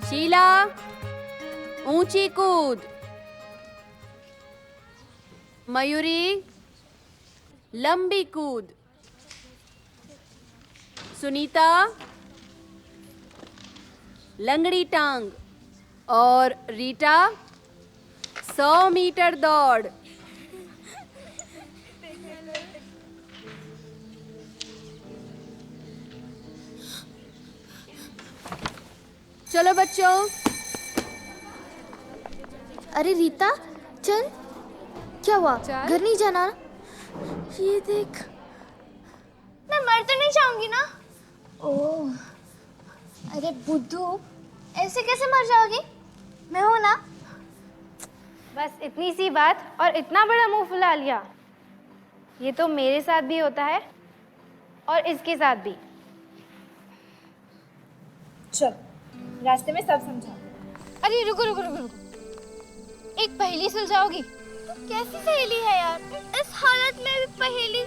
शीला, ऊंची कूद। मयूरी, लंबी कूद। सुनीता, लंगड़ी टांग। और रीटा, 100 मीटर दौड़। चलो बच्चों। अरे रीता, चल। क्या हुआ? घर नहीं जाना? ये देख। मैं मर तो नहीं जाऊंगी ना? ओह, अरे बुद्धू, ऐसे कैसे मर जाओगी? मैं हूं ना। बस इतनी सी बात और इतना बड़ा मुंह फुला लिया। ये तो मेरे साथ भी होता है और इसके साथ भी। चल, रास्ते में सब समझा। अरे रुको रुको रुको रुको, एक पहेली सुलझाओगी? तू कैसी सहेली है यार, इस हालत में भी पहेली?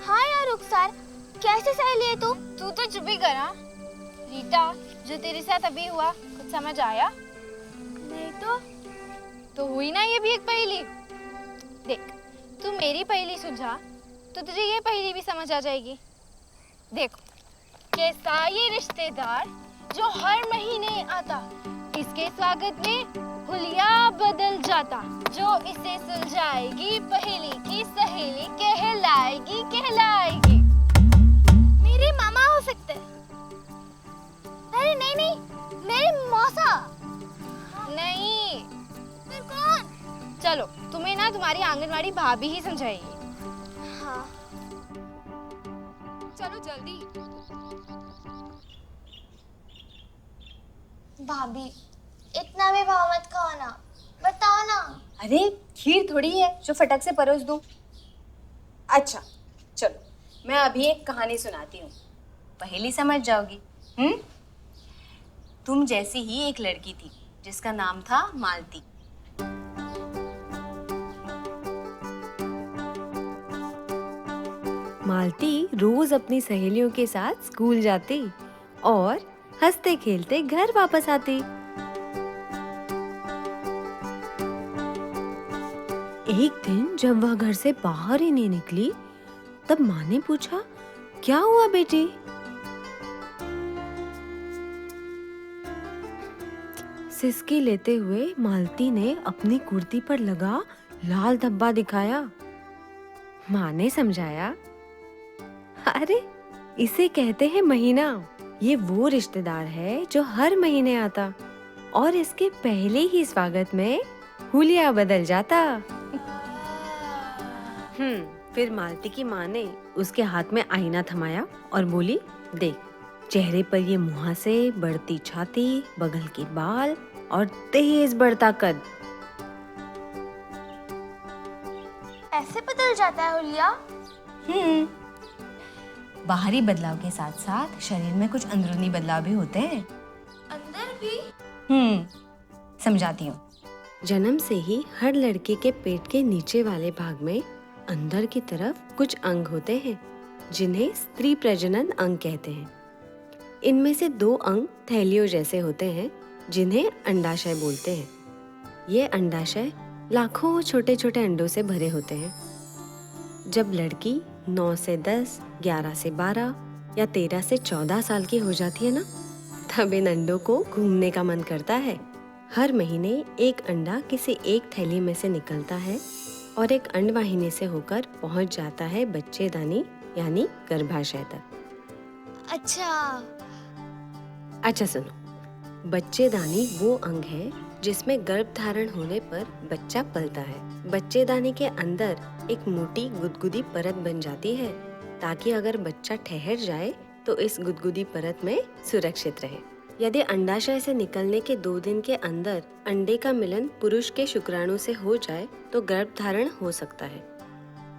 हाँ यार रुखसार, कैसी सहेली है तू? तू तो चुप ही करा। रीटा, जो तेरे साथ अभी हुआ कुछ समझ आया? नहीं तो हुई ना ये भी एक पहेली। देख, तू मेरी पहेली सुलझा तो तुझे ये पहेली भी समझ आ जाएगी। देखो, कैसा ये रिश्तेदार जो हर महीने आता, इसके स्वागत में हुलिया बदल जाता, जो इसे सुलझाएगी पहेली की सहेली कहलाएगी कहलाएगी। मेरे मामा हो सकते हैं। अरे नहीं नहीं, मेरे मौसा। नहीं। फिर कौन? चलो, तुम्हें ना तुम्हारी आंगनवाड़ी भाभी ही समझाएगी। हाँ। चलो जल्दी। भाभी, इतना भी भाव मत खाओ ना, बताओ ना। अरे खीर थोड़ी है जो फटक से परोस दूं। अच्छा चलो, मैं अभी एक कहानी सुनाती हूँ, पहेली समझ जाओगी। तुम जैसी ही एक लड़की थी जिसका नाम था मालती। मालती रोज अपनी सहेलियों के साथ स्कूल जाती और हंसते खेलते घर वापस आती। एक दिन जब वह घर से बाहर ही नहीं निकली, तब माँ ने पूछा, क्या हुआ बेटी? सिसकी लेते हुए मालती ने अपनी कुर्ती पर लगा लाल धब्बा दिखाया। माँ ने समझाया, अरे इसे कहते हैं महीना। ये वो रिश्तेदार है जो हर महीने आता और इसके पहले ही स्वागत में हुलिया बदल जाता। फिर मालती की माँ ने उसके हाथ में आईना थमाया और बोली, देख, चेहरे पर ये मुहासे, बढ़ती छाती, बगल के बाल और तेज बढ़ता कद। ऐसे बदल जाता है हुलिया? बाहरी बदलाव के साथ साथ शरीर में कुछ अंदरूनी बदलाव भी होते हैं। अंदर भी? समझाती हूँ। जन्म से ही हर लड़के के पेट के नीचे वाले भाग में अंदर की तरफ कुछ अंग होते हैं जिन्हें स्त्री प्रजनन अंग कहते हैं। इनमें से 2 अंग थैलियों जैसे होते हैं जिन्हें अंडाशय बोलते हैं। ये अंडाशय लाखों छोटे छोटे अंडों से भरे होते हैं। जब लड़की 9 से 10, 11 से 12 या 13 से 14 साल की हो जाती है ना, तब इन अंडों को घूमने का मन करता है। हर महीने एक अंडा किसी एक थैली में से निकलता है और एक अंडवाहिनी से होकर पहुंच जाता है बच्चेदानी यानी गर्भाशय तक। अच्छा सुनो, बच्चेदानी वो अंग है जिसमें गर्भ धारण होने पर बच्चा पलता है। बच्चेदानी के अंदर एक मोटी गुदगुदी परत बन जाती है ताकि अगर बच्चा ठहर जाए तो इस गुदगुदी परत में सुरक्षित रहे। यदि अंडाशय से निकलने के 2 दिन के अंदर अंडे का मिलन पुरुष के शुक्राणु से हो जाए तो गर्भ धारण हो सकता है,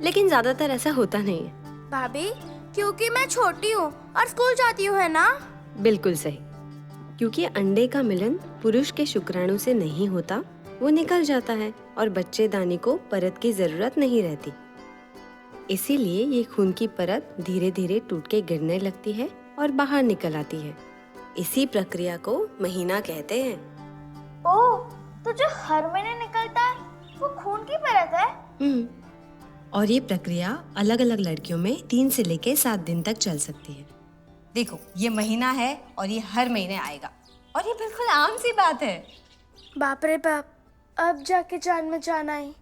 लेकिन ज्यादातर ऐसा होता नहीं है। भाभी, क्योंकि मैं छोटी हूँ और स्कूल जाती हूँ, है ना? बिल्कुल सही, क्योंकि अंडे का मिलन पुरुष के शुक्राणु से नहीं होता, वो निकल जाता है और बच्चेदानी को परत की जरूरत नहीं रहती। इसीलिए ये खून की परत धीरे धीरे टूट के गिरने लगती है और बाहर निकल आती है। इसी प्रक्रिया को महीना कहते हैं। ओह, तो जो हर महीने निकलता है वो खून की परत है? और ये प्रक्रिया अलग अलग लड़कियों में 3 से लेके 7 दिन तक चल सकती है। देखो, ये महीना है और ये हर महीने आएगा और ये बिल्कुल आम सी बात है। बाप रे बाप, अब जाके जान में जान आई।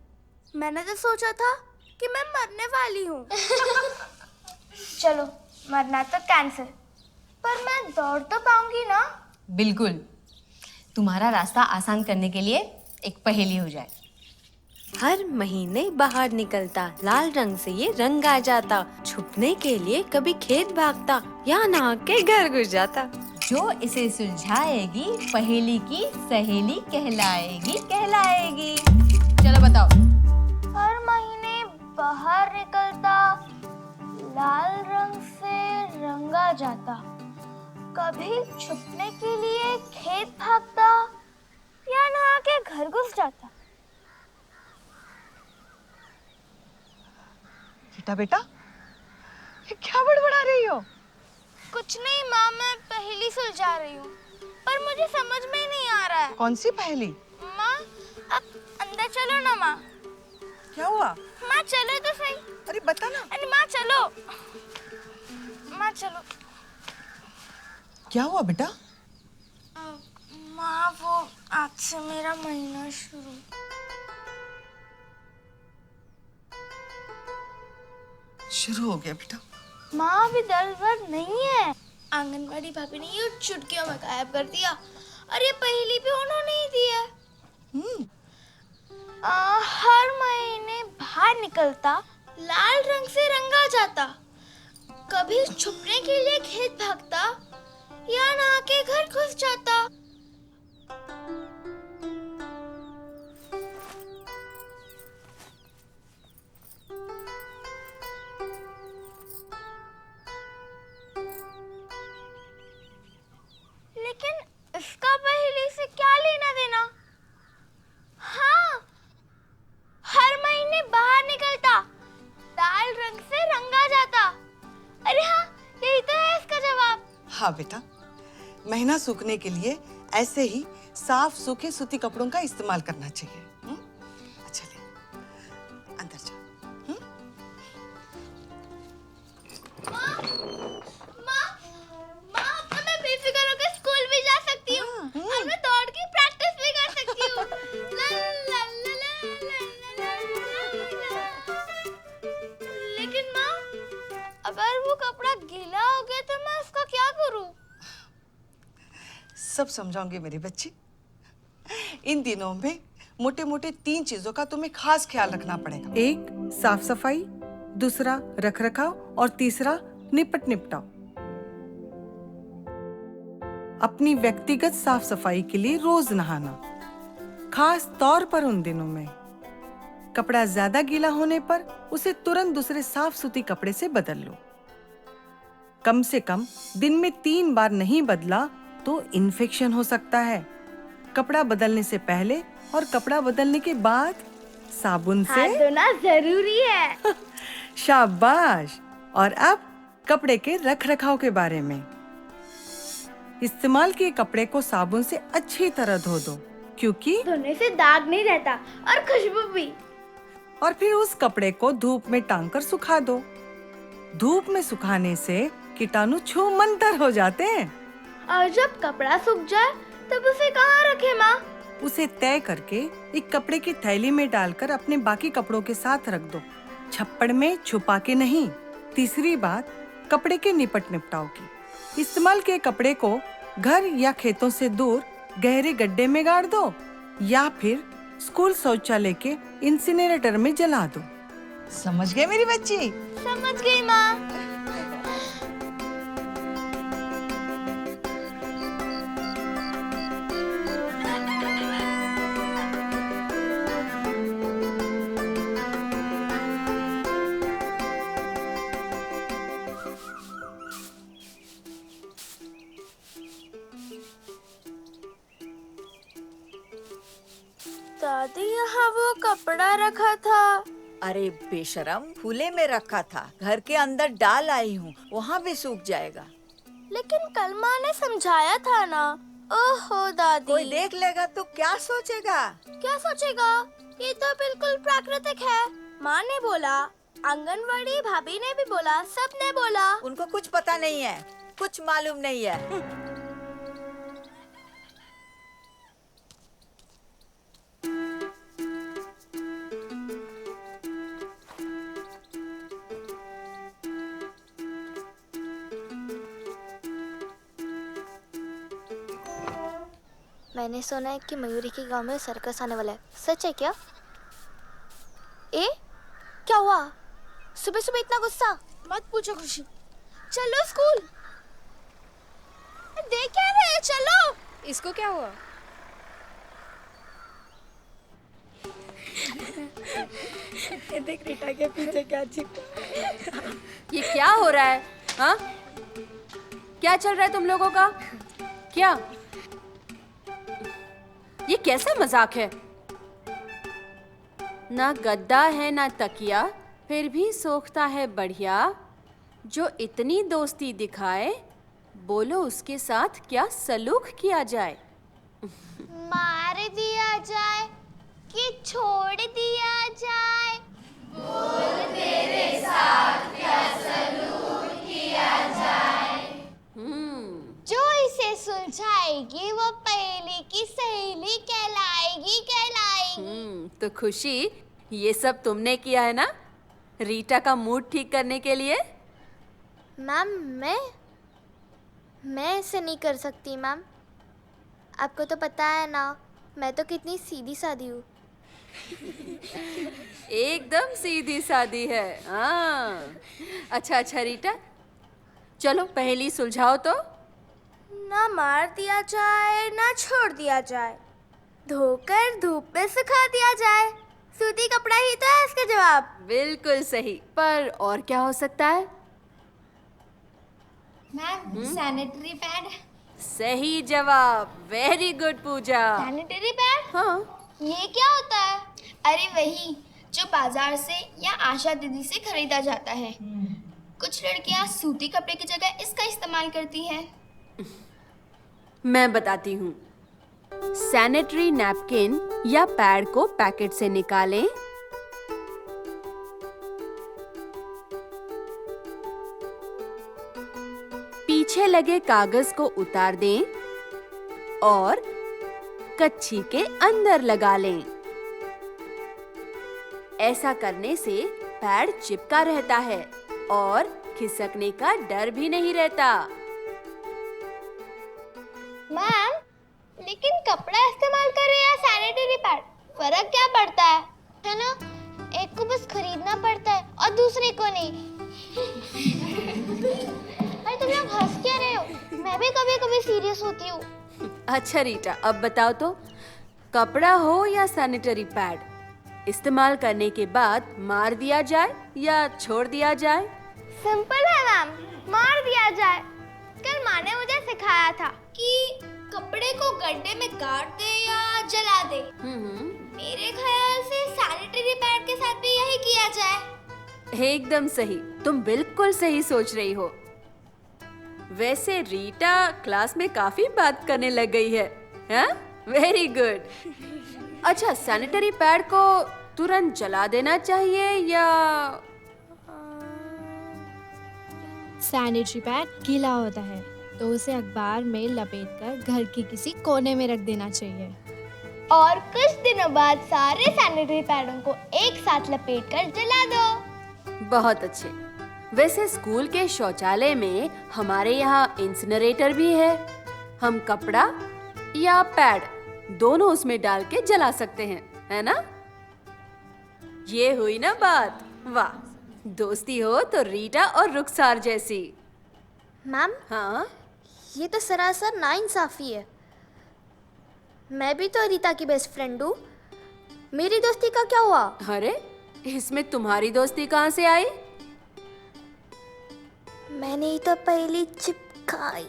मैंने तो सोचा था कि मैं मरने वाली हूँ। चलो, मरना तो कैंसिल, पर मैं दौड़ तो पाऊंगी ना? बिल्कुल। तुम्हारा रास्ता आसान करने के लिए एक पहेली हो जाए। हर महीने बाहर निकलता, लाल रंग से ये रंग आ जाता, छुपने के लिए कभी खेत भागता या नहा के घर घुस जाता। जो इसे सुलझाएगी पहेली की सहेली कहलाएगी, कहलाएगी। चलो बताओ। हर महीने बाहर निकलता, लाल रंग से रंगा जाता, कभी छुपने के लिए खेत भागता या नहा के घर घुस जाता। बेटा, ये क्या बड़बड़ा रही हो? कुछ नहीं माँ, मैं पहेली सुलझा रही हूँ, पर मुझे समझ में ही नहीं आ रहा है। कौन सी पहेली? माँ, अब अंदर चलो ना माँ। क्या हुआ? माँ चलो तो सही। अरे बता ना। अरे माँ चलो, माँ चलो। क्या हुआ बेटा? माँ, वो आज से मेरा महीना शुरू हो गया बेटा। माँ, अभी दर्द वर्द नहीं है। आंगनबाड़ी भाभी ने ये चुटकियों में गायब कर दिया और ये पहेली भी उन्होंने ही दी है। हर महीने बाहर निकलता, लाल रंग से रंगा जाता, कभी छुपने के लिए खेत भागता या नहा के घर घुस जाता। लेकिन इसका पहेली से क्या लेना देना? हाँ, हर महीने बाहर निकलता, लाल रंग से रंगा जाता। अरे हाँ, यही तो है इसका जवाब। हाँ बेटा, महीना सूखने के लिए ऐसे ही साफ सूखे सूती कपड़ों का इस्तेमाल करना चाहिए। अच्छा ले, अंदर जा। माँ, अब तो मैं बेफिक्र होकर स्कूल भी जा सकती हूँ और मैं दौड़ की प्रैक्टिस भी कर सकती हूँ। ला, ला, ला, ला, ला, ला, ला, ला। लेकिन माँ, अगर वो कपड़ा गीला हो गया तो मैं उसका क्या करूँ? सब समझाऊंगी मेरी बच्ची। इन दिनों में मोटे मोटे 3 चीजों का तुम्हें खास ख्याल रखना पड़ेगा। एक, साफ सफाई, दूसरा रख रखाव और तीसरा निपट निपटाव। अपनी व्यक्तिगत साफ सफाई के लिए रोज नहाना, खास तौर पर उन दिनों में। कपड़ा ज्यादा गीला होने पर उसे तुरंत दूसरे साफ सूती कपड़े से बदल लो। कम से कम दिन में 3 बार नहीं बदला तो इन्फेक्शन हो सकता है। कपड़ा बदलने से पहले और कपड़ा बदलने के बाद साबुन से हाथ धोना जरूरी है। शाबाश। और अब कपड़े के रख रखाव के बारे में। इस्तेमाल किए कपड़े को साबुन से अच्छी तरह धो दो, क्योंकि धोने से दाग नहीं रहता और खुशबू भी। और फिर उस कपड़े को धूप में टांग कर सुखा दो। धूप में सुखाने से कीटाणु छूमंतर हो जाते हैं। और जब कपड़ा सूख जाए तब उसे कहाँ रखे माँ? उसे तय करके एक कपड़े की थैली में डालकर अपने बाकी कपड़ों के साथ रख दो, छप्पड़ में छुपा के नहीं। तीसरी बात, कपड़े के निपट निपटाव की। इस्तेमाल किए कपड़े को घर या खेतों से दूर गहरे गड्ढे में गाड़ दो या फिर स्कूल शौचालय के इंसिनरेटर में जला दो। समझ गए मेरी बच्ची? समझ गई माँ। दादी यहाँ वो कपड़ा रखा था। अरे बेशरम, खुले में रखा था, घर के अंदर डाल आई हूँ, वहाँ भी सूख जाएगा। लेकिन कल माँ ने समझाया था ना। ओहो दादी। कोई देख लेगा तो क्या सोचेगा? क्या सोचेगा? ये तो बिल्कुल प्राकृतिक है। माँ ने बोला, आंगनवाड़ी भाभी ने भी बोला, सबने बोला। उनको कुछ पता नहीं है, कुछ मालूम नहीं है। मैंने सुना है कि मयूरी के गांव में सर्कस आने वाला है। सच है क्या? क्या हुआ? सुबह सुबह इतना गुस्सा? मत पूछो खुशी। चलो स्कूल। देख क्या रहे हैं? चलो। इसको क्या हुआ? देख रीटा के पीछे क्या चिपका। ये क्या हो रहा है? हाँ, क्या चल रहा है तुम लोगों का? क्या ये कैसा मजाक है? ना गद्दा है ना तकिया, फिर भी सोखता है बढ़िया। जो इतनी दोस्ती दिखाए, बोलो उसके साथ क्या सलूक किया जाए? मार दिया जाए कि छोड़ दिया जाए? जो इसे सुलझाएगी वो पहेली की सहेली कहलाएगी। तो खुशी, ये सब तुमने किया है ना, रीटा का मूड ठीक करने के लिए? मैम मैं ऐसे नहीं कर सकती मैम। आपको तो पता है ना, मैं तो कितनी सीधी सादी हूँ। एकदम सीधी सादी है। हाँ, अच्छा रीटा, चलो पहेली सुलझाओ तो। ना मार दिया जाए ना छोड़ दिया जाए, धोकर धूप में सुखा दिया जाए, सूती कपड़ा ही तो है इसका जवाब। बिल्कुल सही, पर और क्या हो सकता है? Ma'am sanitary pad. सही जवाब, very good Pooja. Sanitary pad? हाँ, ये क्या होता है? अरे वही जो बाजार से या आशा दीदी से खरीदा जाता है। कुछ लड़कियां सूती कपड़े की जगह इसका इस्तेमाल करती हैं। मैं बताती हूँ। सैनिटरी नैपकिन या पैड को पैकेट से निकालें, पीछे लगे कागज को उतार दें और कच्छी के अंदर लगा लें। ऐसा करने से पैड चिपका रहता है और खिसकने का डर भी नहीं रहता। मैम, लेकिन कपड़ा इस्तेमाल करें या सैनिटरी पैड, फर्क क्या पड़ता है ना? एक को बस खरीदना पड़ता है और दूसरे को नहीं। अरे तुम लोग हंस क्या रहे हो? मैं भी कभी कभी सीरियस होती हूँ। अच्छा रीटा, अब बताओ तो, कपड़ा हो या सैनिटरी पैड, इस्तेमाल करने के बाद मार दिया जाए या छोड़ दिया जाए? सिंपल है मैम, मार दिया जाए। कल माँ ने मुझे सिखाया था कि कपड़े को गड्ढे में गाड़ दे या जला दे। मेरे ख्याल से सैनिटरी पैड के साथ भी यही किया जाए। एकदम सही, तुम बिल्कुल सही सोच रही हो। वैसे रीटा क्लास में काफी बात करने लग गई है। हाँ? Very good. अच्छा, सैनिटरी पैड को तुरंत जला देना चाहिए या? सैनिटरी पैड गीला होता है तो उसे अखबार में लपेटकर घर के किसी कोने में रख देना चाहिए। और कुछ दिनों बाद सारे सैनिटरी पैडों को एक साथ लपेटकर जला दो। बहुत अच्छे। वैसे स्कूल के शौचालय में हमारे यहाँ इंसिनरेटर भी है। हम कपड़ा या पैड दोनों उसमें डाल के जला सकते हैं, है ना? ये हुई ना बात। वाह, दोस्ती हो तो रीटा और रुखसार जैसी। मैम, हाँ, ये तो सरासर नाइंसाफी है। मैं भी तो रीता की बेस्ट फ्रेंड हूँ। मेरी दोस्ती का क्या हुआ? अरे इसमें तुम्हारी दोस्ती कहाँ से आई? मैंने ही तो पहली चिपकाई।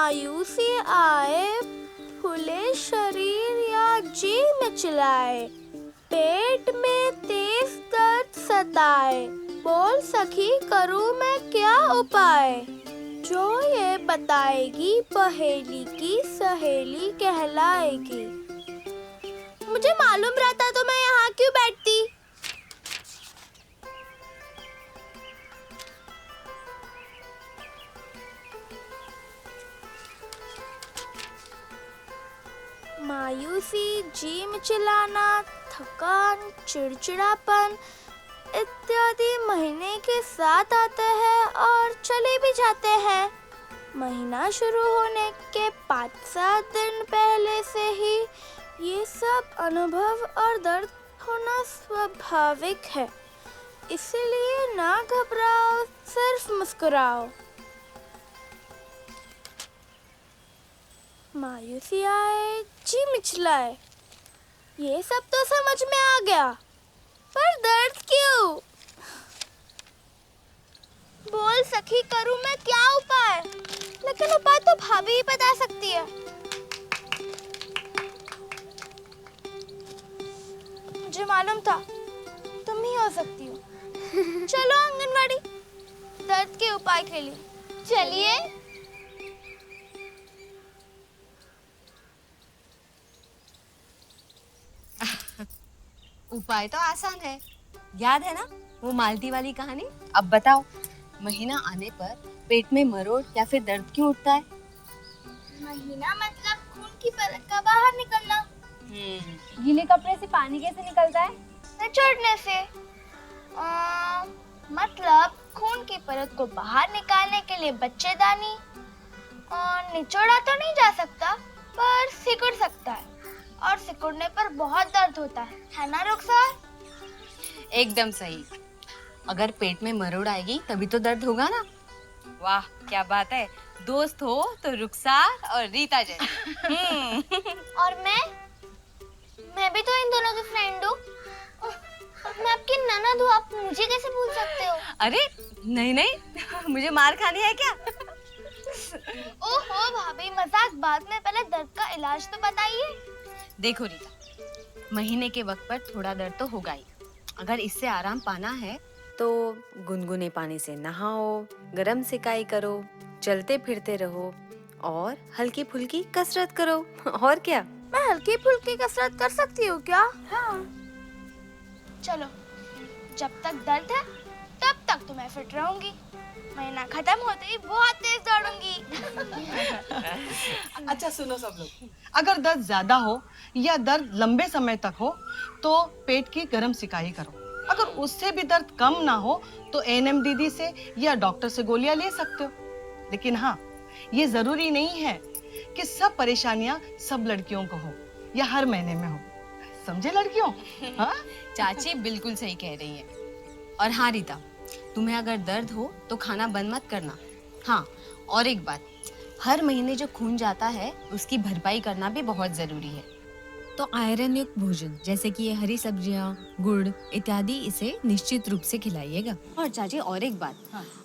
मायूसी आए, फूले शरीर या जी मिचलाए, पेट में तेज दर्द सताए, बोल सखी करूं मैं क्या उपाय, जो ये बताएगी पहेली की सहेली कहलाएगी। मुझे मालूम रहता तो मैं यहाँ क्यों बैठती। मायूसी, जी मिचलाना, थकान, चिड़चिड़ापन इत्यादि महीने के साथ आते हैं और चले भी जाते हैं। महीना शुरू होने के 5-7 दिन पहले से ही ये सब अनुभव और दर्द होना स्वाभाविक है, इसलिए ना घबराओ, सिर्फ मुस्कुराओ। मायूसी आए, जी मिचलाए, ये सब तो समझ में आ गया, पर दर्द क्यों? बोल सखी करूं मैं क्या उपाय? लेकिन उपाय तो भाभी ही बता सकती है। मुझे मालूम था तुम ही हो सकती हो। चलो आंगनवाड़ी, दर्द के उपाय के लिए चलिए। उपाय तो आसान है, याद है ना वो मालती वाली कहानी? अब बताओ, महीना आने पर पेट में मरोड़ या फिर दर्द क्यों उठता है? महीना मतलब खून की परत का बाहर निकलना। गीले कपड़े से पानी कैसे निकलता है? निचोड़ने से। मतलब खून की परत को बाहर निकालने के लिए बच्चेदानी निचोड़ा तो नहीं जा सकता, पर सिकुड़ सकता है, और सिकुड़ने पर बहुत दर्द होता है ना रुखसार? एकदम सही। अगर पेट में मरोड़ आएगी तभी तो दर्द होगा ना। वाह क्या बात है, दोस्त हो तो रुखसार और रीता जैसी। और मैं भी तो इन दोनों की फ्रेंड हूँ। मैं आपकी ननद हूँ, आप मुझे कैसे भूल सकते हो? अरे नहीं, मुझे मार खानी है क्या? ओहो भाभी, मजाक बाद में, पहले दर्द का इलाज तो बताइए। देखो रीता, महीने के वक्त पर थोड़ा दर्द तो होगा ही। अगर इससे आराम पाना है तो गुनगुने पानी से नहाओ, गरम सिकाई करो, चलते फिरते रहो और हल्की फुल्की कसरत करो। और क्या? मैं हल्की फुल्की कसरत कर सकती हूँ क्या? हाँ। चलो, जब तक दर्द है तब तक तो मैं फिट रहूंगी। महीना खत्म होते ही बहुत तेज दौड़ूंगी। अच्छा सुनो सब लोग, अगर दर्द ज्यादा हो या दर्द लंबे समय तक हो तो पेट की गर्म सिकाई करो। अगर उससे भी दर्द कम ना हो तो एएनएम दीदी से या डॉक्टर से गोलियां ले सकते हो। लेकिन हाँ, ये जरूरी नहीं है कि सब परेशानियां सब लड़कियों को हो या हर महीने में हो। समझे लड़कियों? हाँ? चाची बिल्कुल सही कह रही है। और हाँ रीता, तुम्हें अगर दर्द हो तो खाना बंद मत करना। हाँ, और एक बात, हर महीने जो खून जाता है उसकी भरपाई करना भी बहुत जरूरी है। तो आयरन युक्त भोजन जैसे कि ये हरी सब्जियां, गुड़ इत्यादि इसे निश्चित रूप से खिलाइएगा। और चाची और एक बात,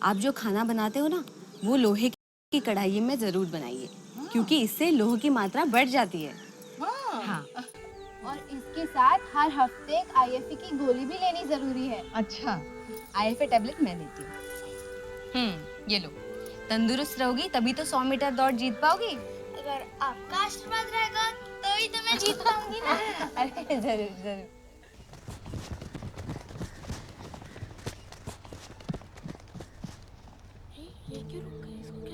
आप जो खाना बनाते हो ना, वो लोहे की कढ़ाई में जरूर बनाइए, क्योंकि इससे लोह की मात्रा बढ़ जाती है। हाँ। और इसके साथ हर हफ्ते एक IFE की गोली भी लेनी जरूरी है। अच्छा, IFE टैबलेट मैं लेती हूँ। ये लो, तंदुरुस्त रहोगी तभी तो 100 मीटर दौड़ जीत पाओगी। अगर आपका आशीर्वाद रहेगा तो ही तो मैं जीत पाऊंगी ना। अरे जरूर जरूर।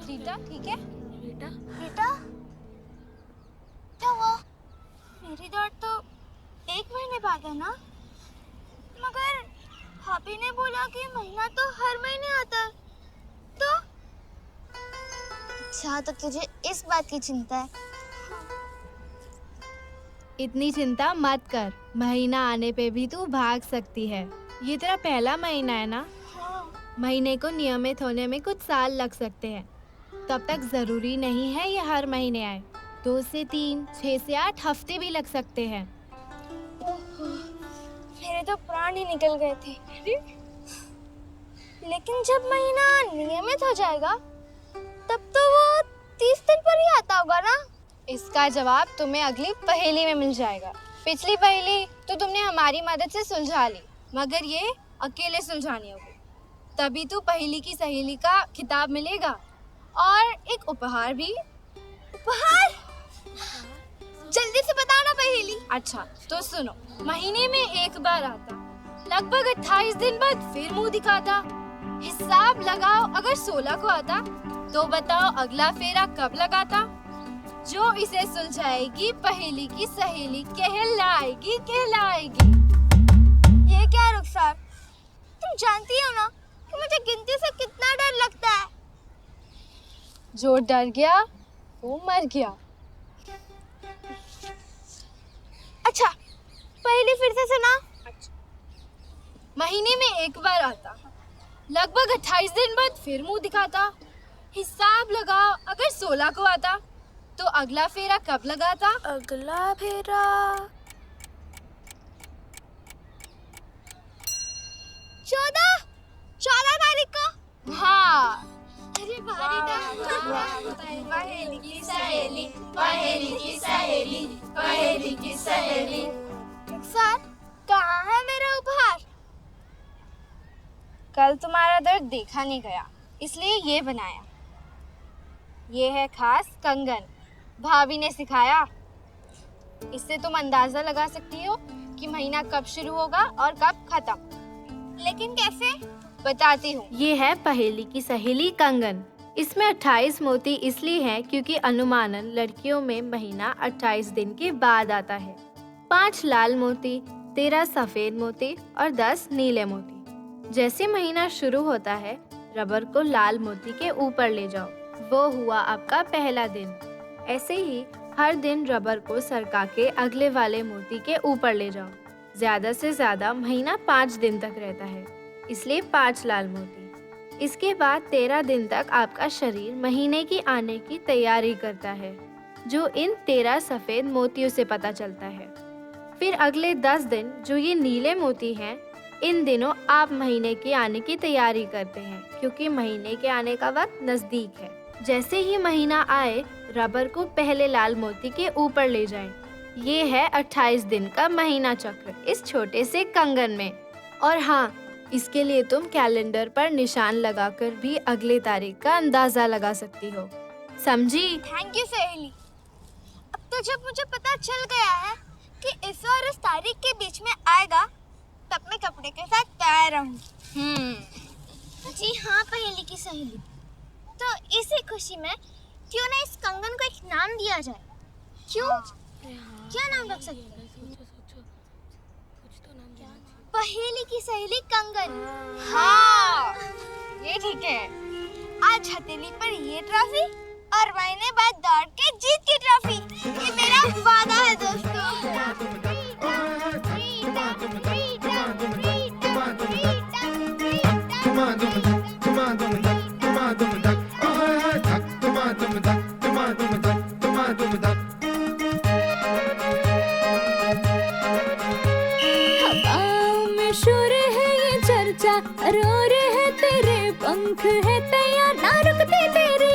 रीता ठीक है? बेटा क्या हुआ? मेरी दौड़ तो 1 महीने बाद है ना, मगर भाभी ने बोला कि महीना तो हर महीने आता है। तो अच्छा, तो तुझे इस बात की चिंता है? इतनी चिंता मत कर, महीना आने पे भी तू भाग सकती है। ये तेरा पहला महीना है ना? महीने को नियमित होने में कुछ साल लग सकते हैं, तब तक जरूरी नहीं है ये हर महीने आए। 2 से 3, 6 से 8 हफ्ते भी लग सकते हैं। मेरे तो प्राण ही निकल गए थे। लेकिन जब महीना नियमित हो जाएगा तब तो वो 30 दिन पर ही आता होगा ना? इसका जवाब तुम्हें अगली पहेली में मिल जाएगा। पिछली पहेली तो तुमने हमारी मदद से सुलझा ली, मगर ये अकेले सुलझानी होगी, तभी तो पहेली की सहेली का खिताब मिलेगा और एक उपहार भी। उपहार? जल्दी से बताओ ना पहेली। अच्छा तो सुनो, महीने में एक बार आता, लगभग 28 दिन बाद फिर मुंह दिखाता, हिसाब लगाओ अगर 16 को आता, तो बताओ अगला फेरा कब लगाता। जो इसे सुलझाएगी पहेली की सहेली कहलाएगी कहलाएगी। ये क्या रुखसार, तुम जानती हो ना कि मुझे गिनती से कितना डर लगता है। जो डर गया वो मर गया। अच्छा पहेली फिर से सुना। महीने में एक बार आता, लगभग 28 दिन बाद फिर मुंह दिखाता, हिसाब लगाओ अगर 16 को आता, तो अगला फेरा कब लगाता। अगला फेरा 14 तारीख को। हाँ, अरे भारी पहेली की सहेली, पहेली की सहेली, पहेली की सहेली। सर कहाँ है मेरा उपहार? कल तुम्हारा दर्द देखा नहीं गया, इसलिए ये बनाया। ये है खास कंगन, भाभी ने सिखाया। इससे तुम अंदाजा लगा सकती हो कि महीना कब शुरू होगा और कब खत्म। लेकिन कैसे? बताती हूँ। ये है पहेली की सहेली कंगन। इसमें 28 मोती इसलिए हैं क्योंकि अनुमानन लड़कियों में महीना 28 दिन के बाद आता है। 5 लाल मोती, 13 सफेद मोती और 10 नीले मोती। जैसे महीना शुरू होता है, रबर को लाल मोती के ऊपर ले जाओ, वो हुआ आपका पहला दिन। ऐसे ही हर दिन रबर को सरका के अगले वाले मोती के ऊपर ले जाओ। ज्यादा से ज्यादा महीना 5 दिन तक रहता है, इसलिए 5 लाल मोती। इसके बाद 13 दिन तक आपका शरीर महीने की आने की तैयारी करता है, जो इन 13 सफेद मोतियों से पता चलता है। फिर अगले 10 दिन जो ये नीले मोती हैं, इन दिनों आप महीने के आने की तैयारी करते हैं, क्योंकि महीने के आने का वक्त नजदीक है। जैसे ही महीना आए, रबर को पहले लाल मोती के ऊपर ले जाएं। ये है 28 दिन का महीना चक्र इस छोटे से कंगन में। और हाँ, इसके लिए तुम कैलेंडर पर निशान लगाकर भी अगले तारीख का अंदाजा लगा सकती हो। समझी? थैंक यू सहेली। अब तो जब मुझे पता चल गया है कि इस और इस तारीख के बीच में आएगा, तब मैं कपड़े के साथ तैयार रहूंगी। जी हाँ पहेली की सहेली, तो इसी खुशी में क्यों ना इस कंगन को एक नाम दिया जाए? क्यों? क्या नाम रख सकते हैं? पहेली की सहेली कंगन। हाँ, ये ठीक है। आज हथेली पर ये ट्रॉफी और महीने बाद दौड़ के जीत की ट्रॉफी। ये मेरा वादा है हवाओं में शोर है ये चर्चा, रोर है तेरे पंख है तैयार, ना रुकते तेरी